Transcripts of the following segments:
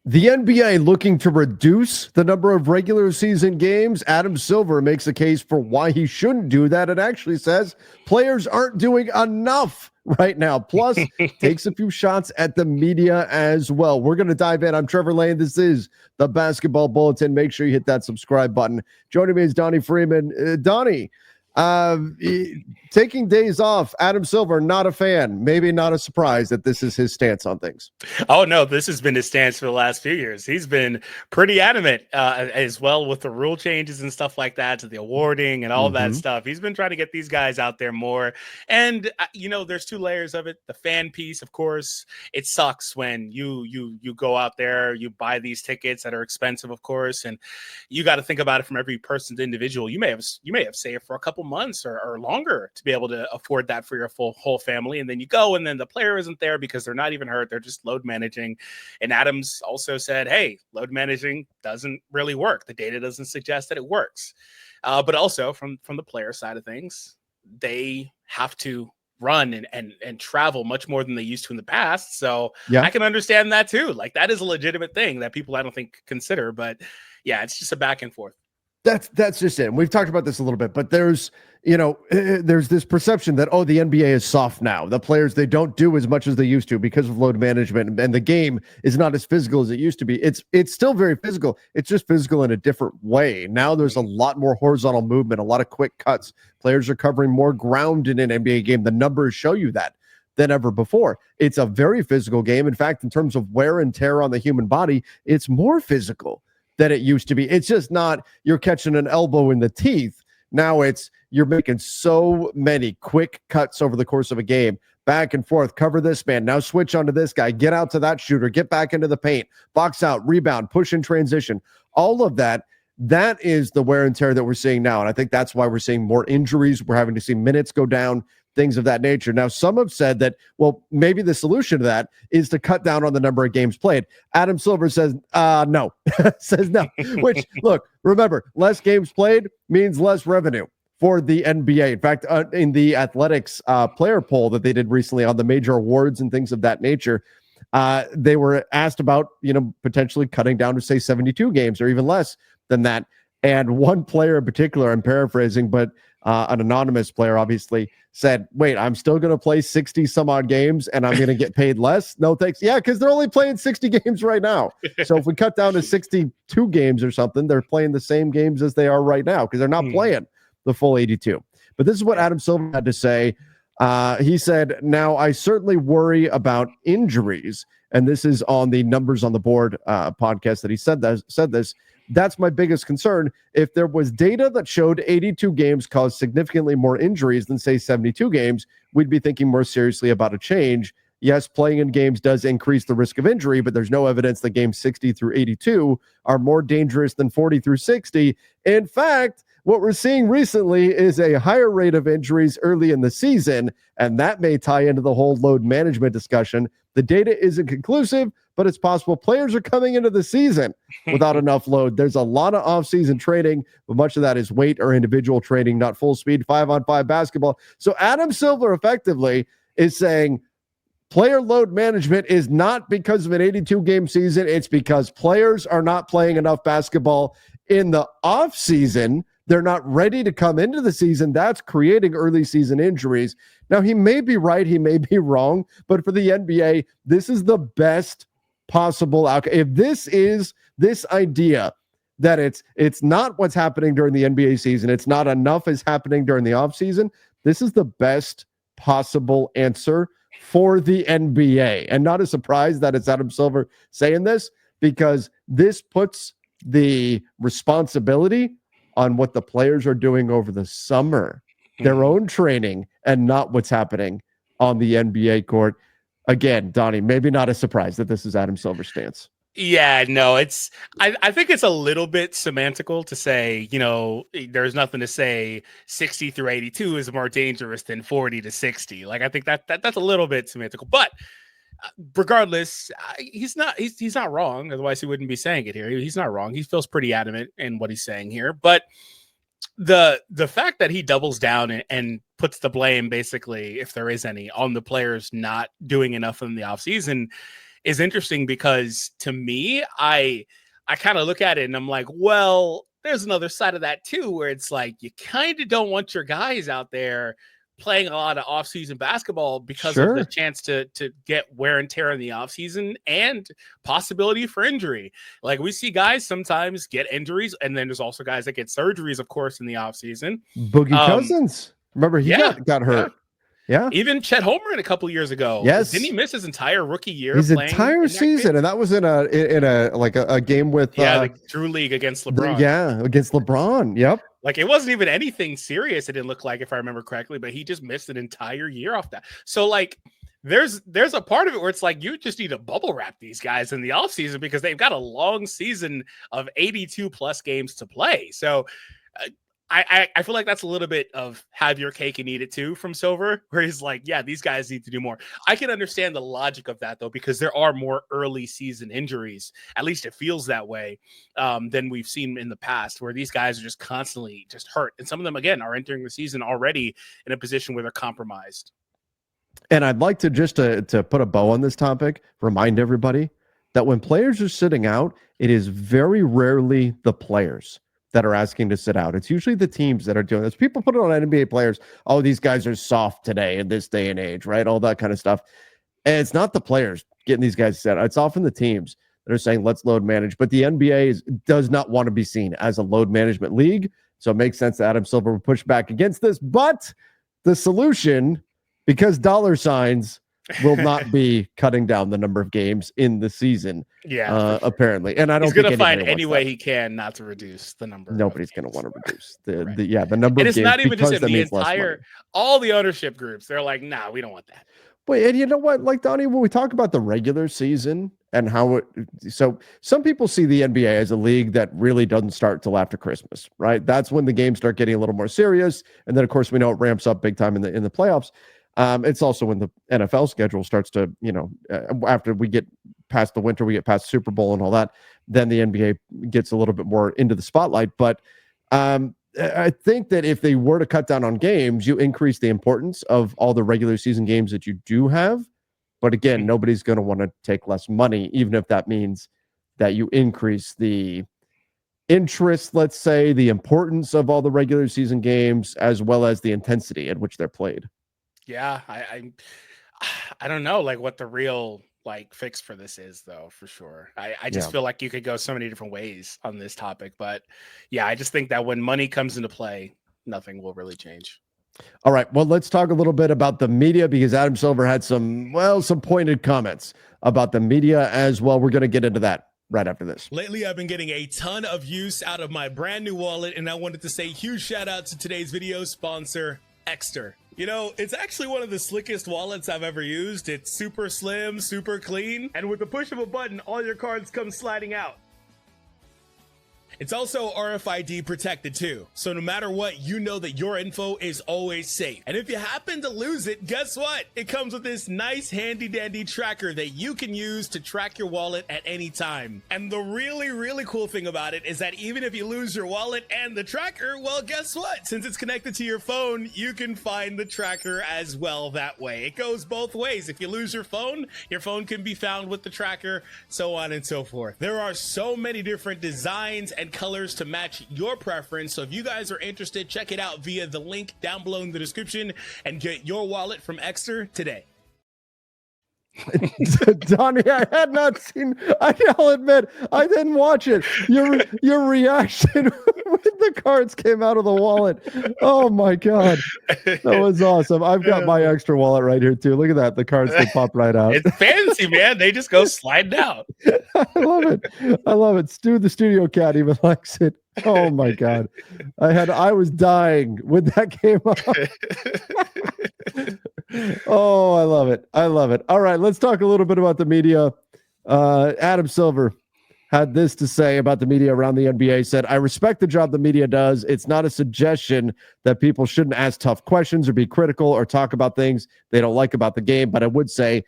The NBA looking to reduce the number of regular season games. Adam Silver makes a case for why he shouldn't do that and actually says players aren't doing enough right now. Plus, takes a few shots at the media as well. We're going to dive in. I'm Trevor Lane. This is the Basketball Bulletin. Make sure you hit that subscribe button. Joining me is Donnie Freeman. Donnie, taking days off. Adam Silver, not a fan. Maybe not a surprise that this is his stance on things. Oh, no, this has been his stance for the last few years. He's been pretty adamant as well with the rule changes and stuff like that, to the awarding and all that stuff. He's been trying to get these guys out there more. And, there's two layers of it. The fan piece, of course, it sucks when you go out there, you buy these tickets that are expensive, of course, and you got to think about it from every person's individual. You may have saved for a couple months or longer to be able to afford that for your whole family. And then you go, and then the player isn't there because they're not even hurt. They're just load managing. And Adams also said, hey, load managing doesn't really work. The data doesn't suggest that it works. But also from the player side of things, they have to run and travel much more than they used to in the past. So yeah. I can understand that too. Like, that is a legitimate thing that people I don't think consider, but yeah, it's just a back and forth. That's just it. And we've talked about this a little bit, but there's this perception that, the NBA is soft now. The players, they don't do as much as they used to because of load management, and the game is not as physical as it used to be. It's still very physical. It's just physical in a different way. Now there's a lot more horizontal movement, a lot of quick cuts. Players are covering more ground in an NBA game. The numbers show you that than ever before. It's a very physical game. In fact, in terms of wear and tear on the human body, it's more physical than it used to be. It's just not you're catching an elbow in the teeth. Now it's you're making so many quick cuts over the course of a game, back and forth, cover this man, now switch onto this guy, get out to that shooter, get back into the paint, box out, rebound, push in transition. All of that is the wear and tear that we're seeing now. And I think that's why we're seeing more injuries. We're having to see minutes go down, things of that nature. Now, some have said that, well, maybe the solution to that is to cut down on the number of games played. Adam Silver says, no, says no, which, look, remember, less games played means less revenue for the NBA. In fact, in the Athletics player poll that they did recently on the major awards and things of that nature, they were asked about, potentially cutting down to, say, 72 games or even less than that. And one player in particular, I'm paraphrasing, but an anonymous player obviously said, wait, I'm still going to play 60 some odd games and I'm going to get paid less? No, thanks. Yeah, because they're only playing 60 games right now. So if we cut down to 62 games or something, they're playing the same games as they are right now because they're not playing the full 82. But this is what Adam Silver had to say. He said, now I certainly worry about injuries. And this is on the Numbers on the Board podcast that he said this. That's my biggest concern. If there was data that showed 82 games caused significantly more injuries than, say, 72 games, we'd be thinking more seriously about a change. Yes, playing in games does increase the risk of injury, but there's no evidence that games 60 through 82 are more dangerous than 40 through 60. In fact, what we're seeing recently is a higher rate of injuries early in the season, and that may tie into the whole load management discussion. The data isn't conclusive, but it's possible players are coming into the season without enough load. There's a lot of off-season training, but much of that is weight or individual training, not full speed 5-on-5 basketball. So Adam Silver effectively is saying player load management is not because of an 82-game season. It's because players are not playing enough basketball in the off-season. They're not ready to come into the season. That's creating early season injuries. Now, he may be right, he may be wrong, but for the NBA, this is the best possible outcome. If this idea that it's not what's happening during the NBA season, it's not enough is happening during the offseason, this is the best possible answer for the NBA. And not a surprise that it's Adam Silver saying this, because this puts the responsibility on what the players are doing over the summer, their own training, and not what's happening on the NBA court. Again, Donnie, maybe not a surprise that this is Adam Silver's stance. Yeah, no, I think it's a little bit semantical to say, there's nothing to say 60 through 82 is more dangerous than 40 to 60. Like, I think that's a little bit semantical, but regardless, he's not wrong. Otherwise, he wouldn't be saying it here. He's not wrong. He feels pretty adamant in what he's saying here. But the fact that he doubles down and puts the blame, basically, if there is any, on the players not doing enough in the offseason, is interesting because to me, I kind of look at it and I'm like, well, there's another side of that too, where it's like you kind of don't want your guys out there playing a lot of off-season basketball because of the chance to get wear and tear in the off-season and possibility for injury. Like we see guys sometimes get injuries, and then there's also guys that get surgeries, of course, in the off-season. Boogie Cousins, remember he got hurt. Yeah. Even Chet Holmgren a couple years ago. Yes. Didn't he miss his entire rookie year? His entire season, and that was in a game with the Drew League against LeBron. Against LeBron. Yep. Like it wasn't even anything serious. It didn't look like, if I remember correctly, but he just missed an entire year off that. So like there's a part of it where it's like you just need to bubble wrap these guys in the offseason because they've got a long season of 82 plus games to play. So I feel like that's a little bit of have your cake and eat it too from Silver, where he's like, yeah, these guys need to do more. I can understand the logic of that, though, because there are more early season injuries. At least it feels that way than we've seen in the past, where these guys are just constantly just hurt. And some of them, again, are entering the season already in a position where they're compromised. And I'd like to just to put a bow on this topic, remind everybody that when players are sitting out, it is very rarely the players that are asking to sit out. It's usually the teams that are doing this. People put it on NBA players. Oh, these guys are soft today in this day and age, right? All that kind of stuff. And it's not the players getting these guys set out. It's often the teams that are saying, let's load manage. But the NBA does not want to be seen as a load management league. So it makes sense that Adam Silver would push back against this. But the solution, because dollar signs, will not be cutting down the number of games in the season. Yeah, apparently. And I don't think he's going to find any way he can not to reduce the number. Nobody's going to want to reduce the number. And it's not even just the entire, all the ownership groups. They're like, nah, we don't want that. Wait, and you know what? Like, Donnie, when we talk about the regular season and how it, so some people see the NBA as a league that really doesn't start till after Christmas, right? That's when the games start getting a little more serious. And then, of course, we know it ramps up big time in the playoffs. It's also when the NFL schedule starts to, after we get past the winter, we get past Super Bowl and all that, then the NBA gets a little bit more into the spotlight. But I think that if they were to cut down on games, you increase the importance of all the regular season games that you do have. But again, nobody's going to want to take less money, even if that means that you increase the interest, let's say, the importance of all the regular season games, as well as the intensity at which they're played. Yeah, I don't know like what the real like fix for this is though, for sure. I just feel like you could go so many different ways on this topic, but yeah, I just think that when money comes into play, nothing will really change. All right, well, let's talk a little bit about the media because Adam Silver had some pointed comments about the media as well. We're going to get into that right after this. Lately, I've been getting a ton of use out of my brand new wallet, and I wanted to say huge shout out to today's video sponsor, Ekster. You know, it's actually one of the slickest wallets I've ever used. It's super slim, super clean, and with the push of a button, all your cards come sliding out. It's also RFID protected too, so no matter what, you know that your info is always safe. And if you happen to lose it, guess what? It comes with this nice handy dandy tracker that you can use to track your wallet at any time. And the really, really cool thing about it is that even if you lose your wallet and the tracker, well, guess what? Since it's connected to your phone, you can find the tracker as well that way. It goes both ways. If you lose your phone can be found with the tracker, so on and so forth. There are so many different designs and colors to match your preference. So if you guys are interested, check it out via the link down below in the description and get your wallet from Ekster today. Donnie, I had not seen. I'll admit, I didn't watch it. Your reaction when the cards came out of the wallet. Oh my god, that was awesome. I've got my extra wallet right here too. Look at that. The cards they pop right out. It's fancy, man. They just go sliding out. I love it. Stu, the studio cat, even likes it. Oh my god, I was dying when that came up. Oh, I love it. All right, let's talk a little bit about the media. Adam Silver had this to say about the media around the NBA. Said, I respect the job the media does. It's not a suggestion that people shouldn't ask tough questions or be critical or talk about things they don't like about the game. But I would say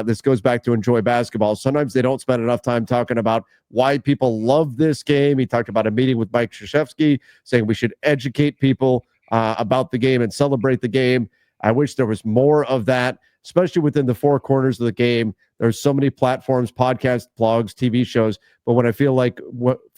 this goes back to enjoy basketball. Sometimes they don't spend enough time talking about why people love this game. He talked about a meeting with Mike Krzyzewski saying we should educate people about the game and celebrate the game. I wish there was more of that, especially within the four corners of the game. There's so many platforms, podcasts, blogs, TV shows. But when I feel like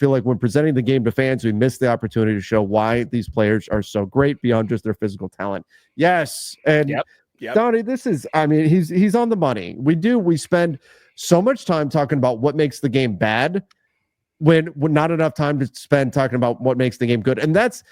when presenting the game to fans, we miss the opportunity to show why these players are so great beyond just their physical talent. Yes. And Yep. Donnie, he's on the money. We spend so much time talking about what makes the game bad when not enough time to spend talking about what makes the game good. And that's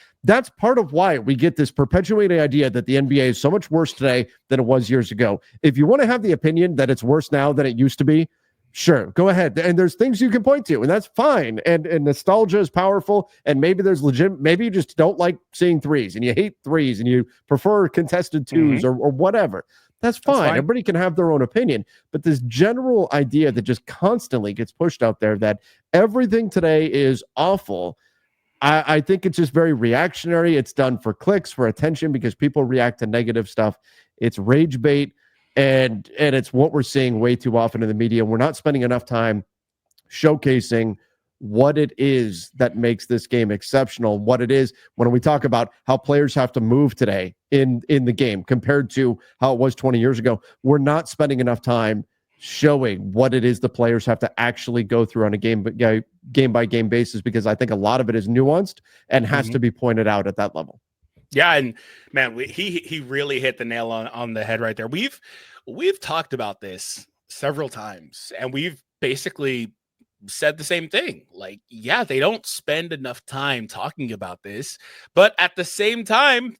part of why we get this perpetuating idea that the NBA is so much worse today than it was years ago. If you want to have the opinion that it's worse now than it used to be, sure, go ahead. And there's things you can point to, and that's fine. And nostalgia is powerful, and maybe there's maybe you just don't like seeing threes and you hate threes and you prefer contested twos or whatever. That's fine. Everybody can have their own opinion. But this general idea that just constantly gets pushed out there that everything today is awful, I think it's just very reactionary. It's done for clicks, for attention, because people react to negative stuff. It's rage bait, and it's what we're seeing way too often in the media. We're not spending enough time showcasing what it is that makes this game exceptional, what it is when we talk about how players have to move today in the game compared to how it was 20 years ago. We're not spending enough time showing what it is the players have to actually go through on a game by game basis, because I think a lot of it is nuanced and has to be pointed out at that level. Yeah, and man, he really hit the nail on the head right there. We've talked about this several times, and we've basically said the same thing. Like, yeah, they don't spend enough time talking about this, but at the same time,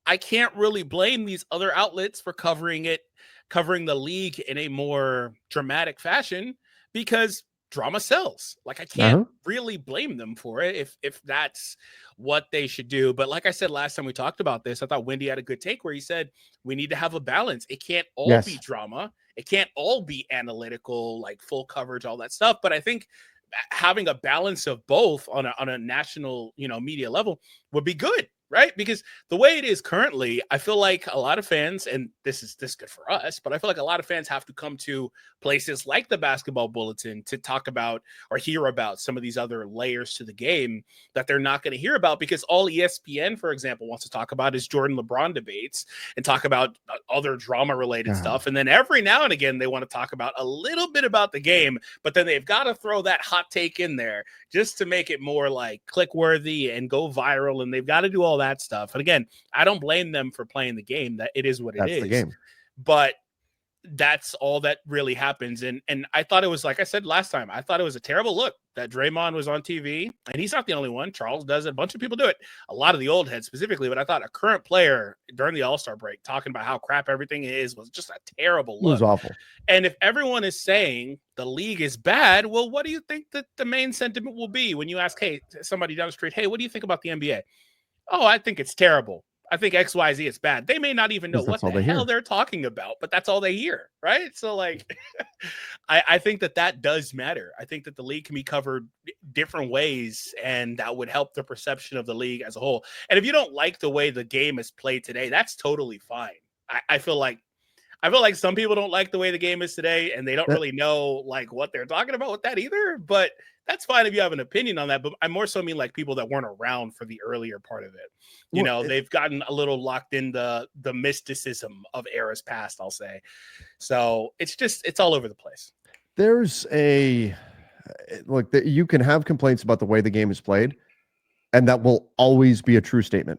I can't really blame these other outlets for covering the league in a more dramatic fashion, because drama sells. Like, I can't really blame them for it if that's what they should do. But like I said last time we talked about this, I thought Wendy had a good take where he said we need to have a balance. It can't all be drama. It can't all be analytical, like full coverage, all that stuff. But I think having a balance of both on a national, media level would be good, right? Because the way it is currently, I feel like a lot of fans, and this is good for us, but I feel like a lot of fans have to come to places like the Basketball Bulletin to talk about or hear about some of these other layers to the game that they're not going to hear about, because all ESPN, for example, wants to talk about is Jordan LeBron debates and talk about other drama related stuff. And then every now and again, they want to talk about a little bit about the game, but then they've got to throw that hot take in there just to make it more like click worthy and go viral. And they've got to do all that stuff. And again, I don't blame them for playing the game. That it is what it is. That's the game. But that's all that really happens. And I thought it was, like I said last time, I thought it was a terrible look that Draymond was on TV, and he's not the only one. Charles does it. A bunch of people do it. A lot of the old heads specifically, but I thought a current player during the All-Star break talking about how crap everything is was just a terrible look. It was awful. And if everyone is saying the league is bad, well, what do you think that the main sentiment will be when you ask, hey, somebody down the street, hey, what do you think about the NBA? Oh, I think it's terrible. I think XYZ is bad. They may not even know what the hell they're talking about, but that's all they hear, right? So, like, I think that does matter. I think that the league can be covered different ways, and that would help the perception of the league as a whole. And if you don't like the way the game is played today, that's totally fine. I feel like some people don't like the way the game is today, and they don't really know like what they're talking about with that either. But that's fine if you have an opinion on that. But I more so mean like people that weren't around for the earlier part of it. They've gotten a little locked in the mysticism of eras past, I'll say. So it's all over the place. There's you can have complaints about the way the game is played, and that will always be a true statement.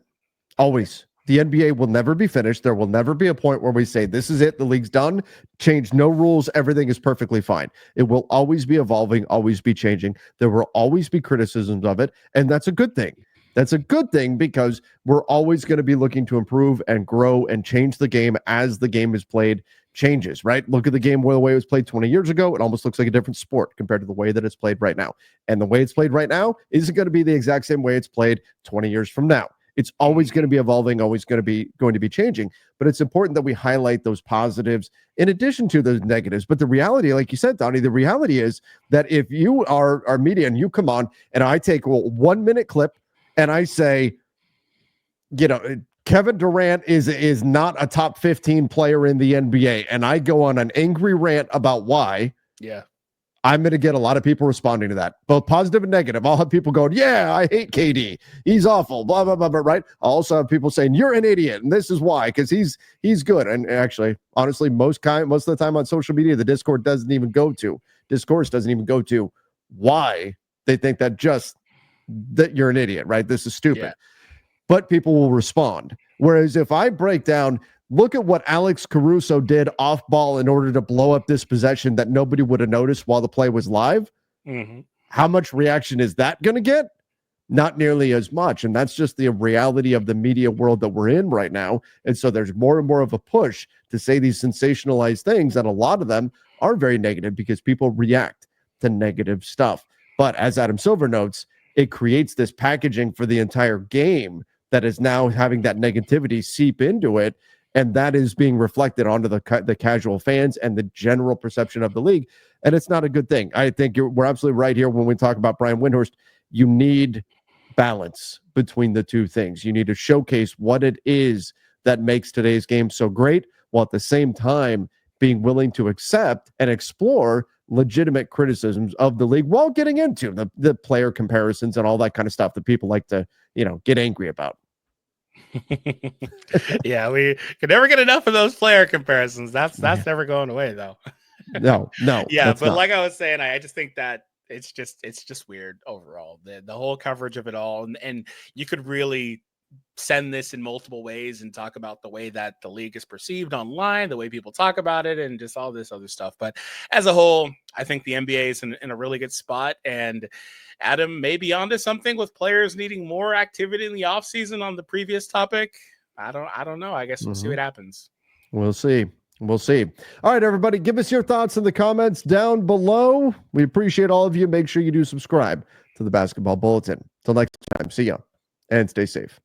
Always. The NBA will never be finished. There will never be a point where we say, this is it, the league's done, change no rules, everything is perfectly fine. It will always be evolving, always be changing. There will always be criticisms of it, and that's a good thing. That's a good thing, because we're always going to be looking to improve and grow and change the game as the game is played changes, right? Look at the game where the way it was played 20 years ago. It almost looks like a different sport compared to the way that it's played right now. And the way it's played right now isn't going to be the exact same way it's played 20 years from now. It's always going to be evolving, always going to be changing. But it's important that we highlight those positives in addition to those negatives. But the reality, like you said, Donnie, the reality is that if you are media and you come on and I take a 1 minute clip and I say, Kevin Durant is not a top 15 player in the NBA, and I go on an angry rant about why. Yeah. I'm going to get a lot of people responding to that, both positive and negative. I'll have people going, yeah, I hate KD. He's awful, blah, blah, blah, blah, right? I'll also have people saying, you're an idiot, and this is why, because he's good. And actually, honestly, most of the time on social media, the discourse doesn't even go to why they think that you're an idiot, right? This is stupid. Yeah. But people will respond. Whereas if I break down, look at what Alex Caruso did off ball in order to blow up this possession that nobody would have noticed while the play was live. Mm-hmm. How much reaction is that going to get? Not nearly as much. And that's just the reality of the media world that we're in right now. And so there's more and more of a push to say these sensationalized things, and a lot of them are very negative because people react to negative stuff. But as Adam Silver notes, it creates this packaging for the entire game that is now having that negativity seep into it. And that is being reflected onto the casual fans and the general perception of the league. And it's not a good thing. I think we're absolutely right here when we talk about Brian Windhorst. You need balance between the two things. You need to showcase what it is that makes today's game so great, while at the same time being willing to accept and explore legitimate criticisms of the league while getting into the player comparisons and all that kind of stuff that people like to, get angry about. Yeah, we can never get enough of those player comparisons. That's never going away, though. No. Yeah, but like I was saying, I just think that it's just weird overall. The whole coverage of it all, and you could really send this in multiple ways and talk about the way that the league is perceived online, the way people talk about it, and just all this other stuff. But as a whole, I think the NBA is in a really good spot, and Adam may be onto something with players needing more activity in the offseason on the previous topic. I don't know. I guess we'll see what happens. We'll see. All right, everybody, give us your thoughts in the comments down below. We appreciate all of you. Make sure you do subscribe to the Basketball Bulletin. Till next time, see ya and stay safe.